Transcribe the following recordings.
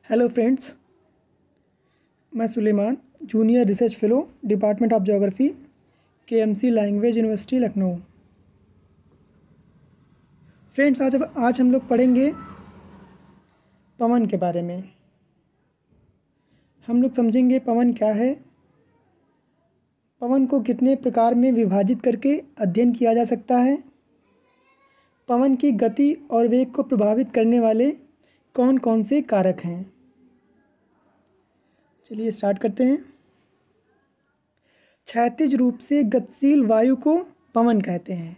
Hello friends, मैं Suleman, junior research fellow, department of geography, KMC language university Lucknow. Friends, आज हम लोग पढ़ेंगे पवन के बारे में। हम लोग समझेंगे पवन क्या है, पवन को कितने प्रकार में विभाजित करके अध्ययन किया जा सकता है, पवन की गति और वेग को प्रभावित करने वाले कौन कौन से कारक हैं। चलिए स्टार्ट करते हैं। क्षैतिज रूप से गतिशील वायु को पवन कहते हैं,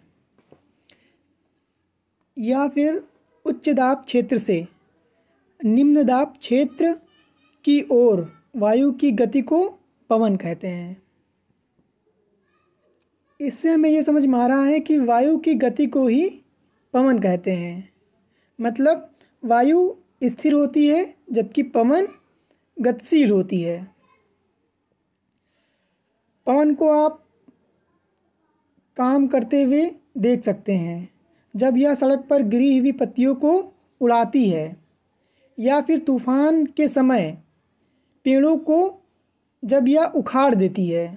या फिर उच्च दाब क्षेत्र से निम्न दाब क्षेत्र की ओर वायु की गति को पवन कहते हैं। इससे हमें ये समझ में आ रहा है कि वायु की गति को ही पवन कहते हैं। मतलब वायु स्थिर होती है जबकि पवन गतिशील होती है। पवन को आप काम करते हुए देख सकते हैं जब यह सड़क पर गिरी हुई पत्तियों को उड़ाती है, या फिर तूफान के समय पेड़ों को जब यह उखाड़ देती है।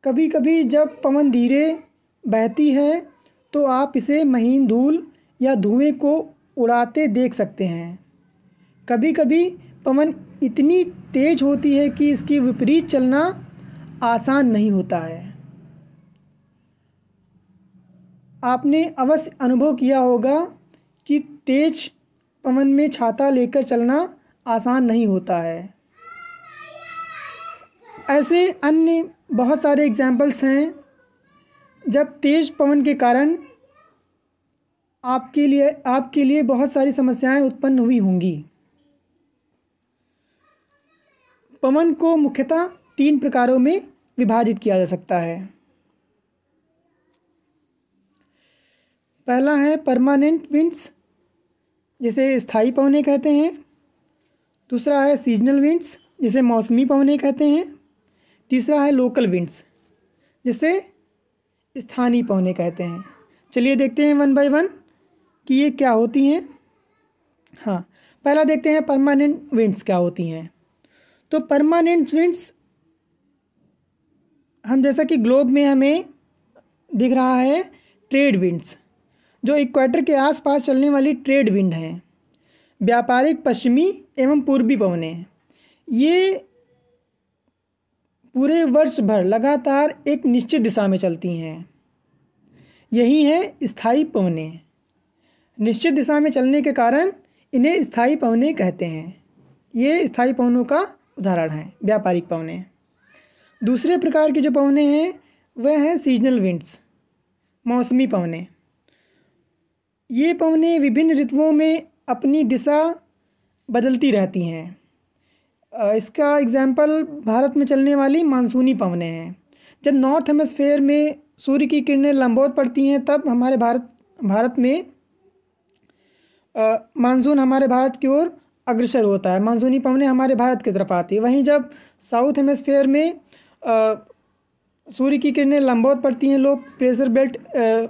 कभी कभी जब पवन धीरे बहती है तो आप इसे महीन धूल या धुएं को उड़ाते देख सकते हैं। कभी कभी पवन इतनी तेज होती है कि इसकी विपरीत चलना आसान नहीं होता है। आपने अवश्य अनुभव किया होगा कि तेज पवन में छाता लेकर चलना आसान नहीं होता है। ऐसे अन्य बहुत सारे एग्जाम्पल्स हैं जब तेज पवन के कारण आपके लिए बहुत सारी समस्याएं उत्पन्न हुई होंगी। पवन को मुख्यतः 3 प्रकारों में विभाजित किया जा सकता है। पहला है परमानेंट विंड्स, जिसे स्थायी पवनें कहते हैं। दूसरा है सीजनल विंड्स, जिसे मौसमी पवनें कहते हैं। तीसरा है लोकल विंड्स, जिसे स्थानीय पवनें कहते हैं। चलिए देखते हैं वन बाय वन कि ये क्या होती हैं। हाँ, पहला देखते हैं परमानेंट विंड्स क्या होती हैं। तो परमानेंट विंड्स, हम जैसा कि ग्लोब में हमें दिख रहा है ट्रेड विंड्स, जो इक्वेटर के आसपास चलने वाली ट्रेड विंड हैं। व्यापारिक पश्चिमी एवं पूर्वी पवनें, ये पूरे वर्ष भर लगातार एक निश्चित दिशा में चलती हैं। यही है स्थायी पवनें। निश्चित दिशा में चलने के कारण इन्हें स्थायी पवनें कहते हैं। ये स्थायी पवनों का उदाहरण है व्यापारिक पवनें। दूसरे प्रकार की जो पवनें हैं वह हैं सीजनल विंड्स, मौसमी पवनें। ये पवनें विभिन्न ऋतुओं में अपनी दिशा बदलती रहती हैं। इसका एग्जाम्पल भारत में चलने वाली मानसूनी पवनें हैं। जब नॉर्थ हेमिस्फेयर में सूर्य की किरणें लंबवत पड़ती हैं तब हमारे भारत में मानसून हमारे भारत की ओर अग्रसर होता है। मानसूनी पवनें हमारे भारत की तरफ आती है। वहीं जब साउथ हेमिस्फेयर में सूर्य की किरणें लंबवत पड़ती हैं, लो प्रेशर बेल्ट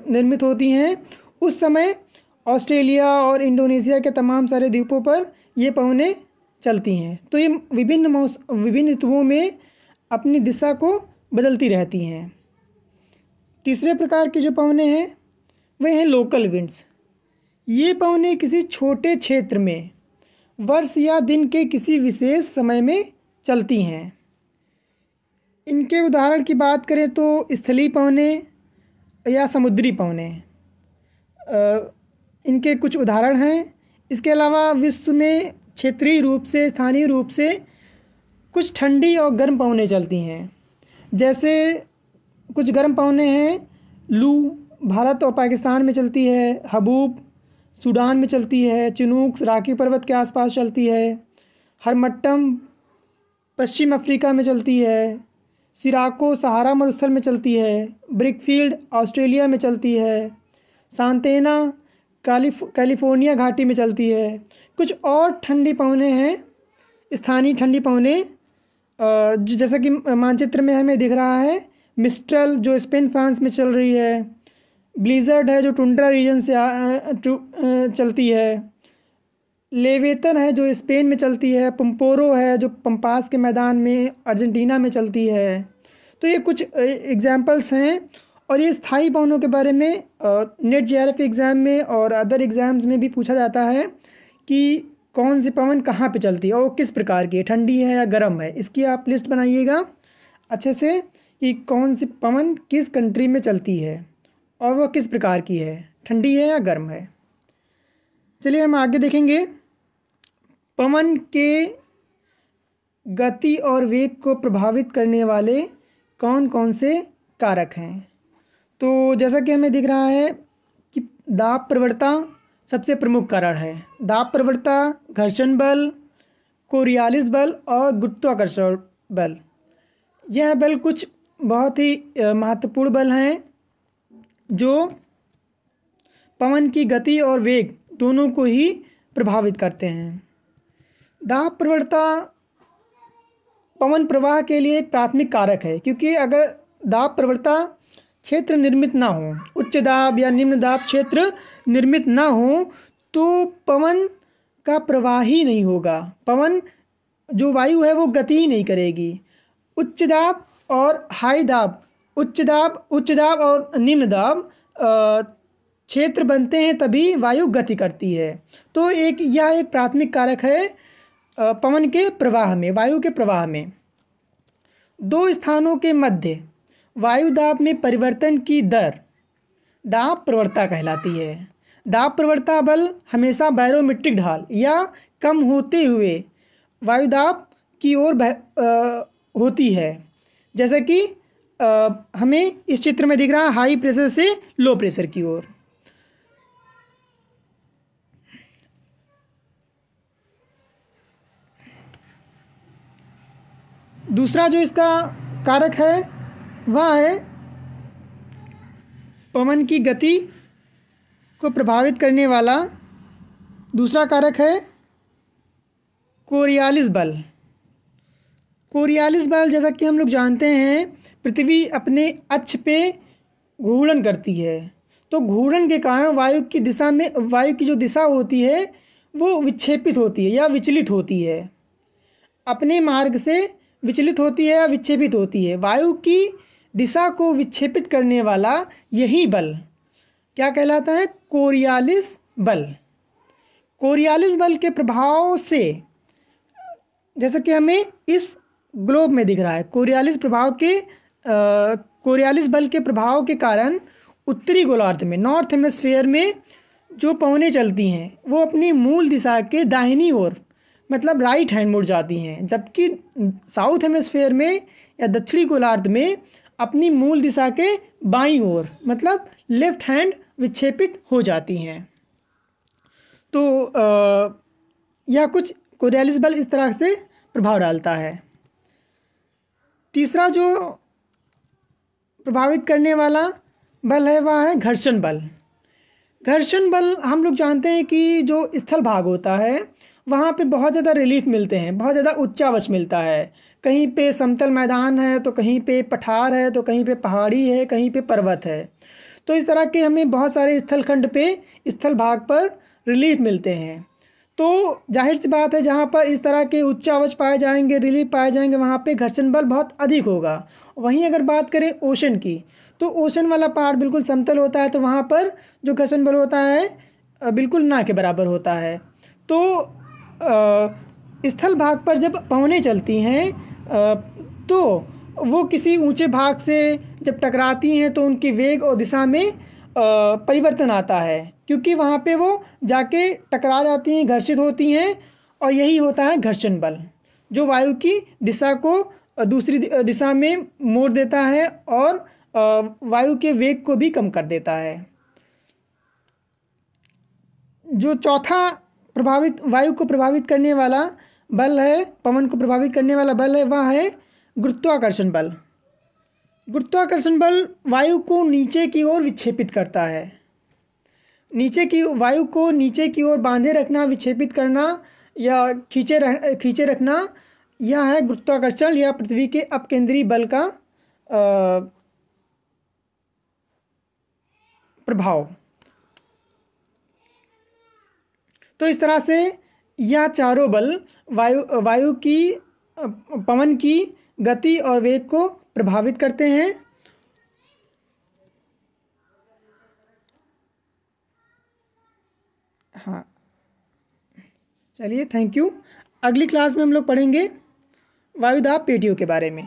निर्मित होती हैं, उस समय ऑस्ट्रेलिया और इंडोनेशिया के तमाम सारे द्वीपों पर ये पवनें चलती हैं। तो ये विभिन्न ऋतुओं में अपनी दिशा को बदलती रहती हैं। तीसरे प्रकार की जो पवनें हैं वे हैं लोकल विंड्स। ये पवनें किसी छोटे क्षेत्र में वर्ष या दिन के किसी विशेष समय में चलती हैं। इनके उदाहरण की बात करें तो स्थलीय पवनें या समुद्री पवनें इनके कुछ उदाहरण हैं। इसके अलावा विश्व में क्षेत्रीय रूप से, स्थानीय रूप से कुछ ठंडी और गर्म पवनें चलती हैं। जैसे कुछ गर्म पवनें हैं लू, भारत और पाकिस्तान में चलती है। हबूब सूडान में चलती है। चिनूक राकी पर्वत के आसपास चलती है। हरमट्टम पश्चिम अफ्रीका में चलती है। सिराको सहारा मरुस्थल में चलती है। ब्रिकफील्ड ऑस्ट्रेलिया में चलती है। सांतेना कैलिफोर्निया घाटी में चलती है। कुछ और ठंडी पवनें हैं, स्थानीय ठंडी पवनें, जैसा कि मानचित्र में हमें दिख रहा है। मिस्ट्रल जो स्पेन फ्रांस में चल रही है। ब्लिज़र्ड है जो टुंड्रा रीजन से चलती है। लेवेतन है जो स्पेन में चलती है, पंपोरो है जो पंपास के मैदान में अर्जेंटीना में चलती है। तो ये कुछ एग्जांपल्स हैं। और ये स्थायी पवनों के बारे में नेट जेआरएफ एग्ज़ाम में और अदर एग्ज़ाम्स में भी पूछा जाता है कि कौन सी पवन कहाँ पे चलती है और किस प्रकार की है, ठंडी है या गर्म है। इसकी आप लिस्ट बनाइएगा अच्छे से कि कौन सी पवन किस कंट्री में चलती है और वह किस प्रकार की है, ठंडी है या गर्म है। चलिए हम आगे देखेंगे पवन के गति और वेग को प्रभावित करने वाले कौन कौन से कारक हैं। तो जैसा कि हमें दिख रहा है कि दाब प्रवणता सबसे प्रमुख कारण है। दाब प्रवणता, घर्षण बल, कोरियालिस बल और गुरुत्वाकर्षण बल, यह बल कुछ बहुत ही महत्वपूर्ण बल हैं जो पवन की गति और वेग दोनों को ही प्रभावित करते हैं। दाब प्रवणता पवन प्रवाह के लिए एक प्राथमिक कारक है, क्योंकि अगर दाब प्रवणता क्षेत्र निर्मित ना हो, उच्च दाब या निम्न दाब क्षेत्र निर्मित ना हो, तो पवन का प्रवाह ही नहीं होगा। पवन जो वायु है वो गति ही नहीं करेगी। उच्च दाब और हाई दाब, उच्च दाब और निम्न दाब क्षेत्र बनते हैं तभी वायु गति करती है। तो यह एक प्राथमिक कारक है पवन के प्रवाह में, वायु के प्रवाह में। दो स्थानों के मध्य वायु दाब में परिवर्तन की दर दाब प्रवणता कहलाती है। दाब प्रवणता बल हमेशा बैरोमीट्रिक ढाल या कम होते हुए वायु दाब की ओर होती है। जैसा कि हमें इस चित्र में दिख रहा है, हाई प्रेशर से लो प्रेशर की ओर। दूसरा जो इसका कारक है वह है पवन की गति को प्रभावित करने वाला दूसरा कारक है कोरियालिस बल। कोरियालिस बल जैसा कि हम लोग जानते हैं, पृथ्वी अपने अक्ष पे घूर्णन करती है, तो घूर्णन के कारण वायु की जो दिशा होती है वो विक्षेपित होती है या विचलित होती है, अपने मार्ग से विचलित होती है या विक्षेपित होती है। वायु की दिशा को विक्षेपित करने वाला यही बल क्या कहलाता है? कोरियालिस बल। कोरियालिस बल के प्रभाव से, जैसा कि हमें इस ग्लोब में दिख रहा है, कोरियालिस बल के प्रभाव के कारण उत्तरी गोलार्ध में, नॉर्थ हेमिस्फीयर में जो पवनें चलती हैं वो अपनी मूल दिशा के दाहिनी ओर, मतलब राइट हैंड मुड़ जाती हैं, जबकि साउथ हेमिस्फीयर में या दक्षिणी गोलार्ध में अपनी मूल दिशा के बाईं ओर, मतलब लेफ्ट हैंड विक्षेपित हो जाती हैं। तो यह कुछ कोरियालिस बल इस तरह से प्रभाव डालता है। तीसरा जो प्रभावित करने वाला बल है वह है घर्षण बल। घर्षण बल हम लोग जानते हैं कि जो स्थल भाग होता है वहाँ पे बहुत ज़्यादा रिलीफ मिलते हैं, बहुत ज़्यादा उच्चावच मिलता है। कहीं पे समतल मैदान है तो कहीं पे पठार है, तो कहीं पे पहाड़ी है, कहीं पे पर्वत है। तो इस तरह के हमें बहुत सारे स्थलखंड पे, स्थल भाग पर रिलीफ मिलते हैं। तो जाहिर सी बात है, जहाँ पर इस तरह के उच्चावच पाए जाएंगे, रिलीफ पाए जाएंगे, वहाँ पे घर्षण बल बहुत अधिक होगा। वहीं अगर बात करें ओशन की, तो ओशन वाला पहाड़ बिल्कुल समतल होता है, तो वहाँ पर जो घर्षण बल होता है बिल्कुल ना के बराबर होता है। तो स्थल भाग पर जब पवनें चलती हैं तो वो किसी ऊंचे भाग से जब टकराती हैं तो उनकी वेग और दिशा में परिवर्तन आता है, क्योंकि वहाँ पे वो जाके टकरा जाती हैं, घर्षित होती हैं, और यही होता है घर्षण बल, जो वायु की दिशा को दूसरी दिशा में मोड़ देता है और वायु के वेग को भी कम कर देता है। जो चौथा वायु को प्रभावित करने वाला बल है, पवन को प्रभावित करने वाला बल है, वह है गुरुत्वाकर्षण बल। गुरुत्वाकर्षण बल वायु को नीचे की ओर विक्षेपित करता है। वायु को नीचे की ओर बांधे रखना, विक्षेपित करना या खींचे रखना, यह है गुरुत्वाकर्षण या पृथ्वी के अपकेंद्री बल का प्रभाव। तो इस तरह से यह चारों बल वायु की पवन की गति और वेग को प्रभावित करते हैं। हाँ, चलिए, थैंक यू। अगली क्लास में हम लोग पढ़ेंगे वायुदाब पेटियों के बारे में।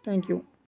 Thank you.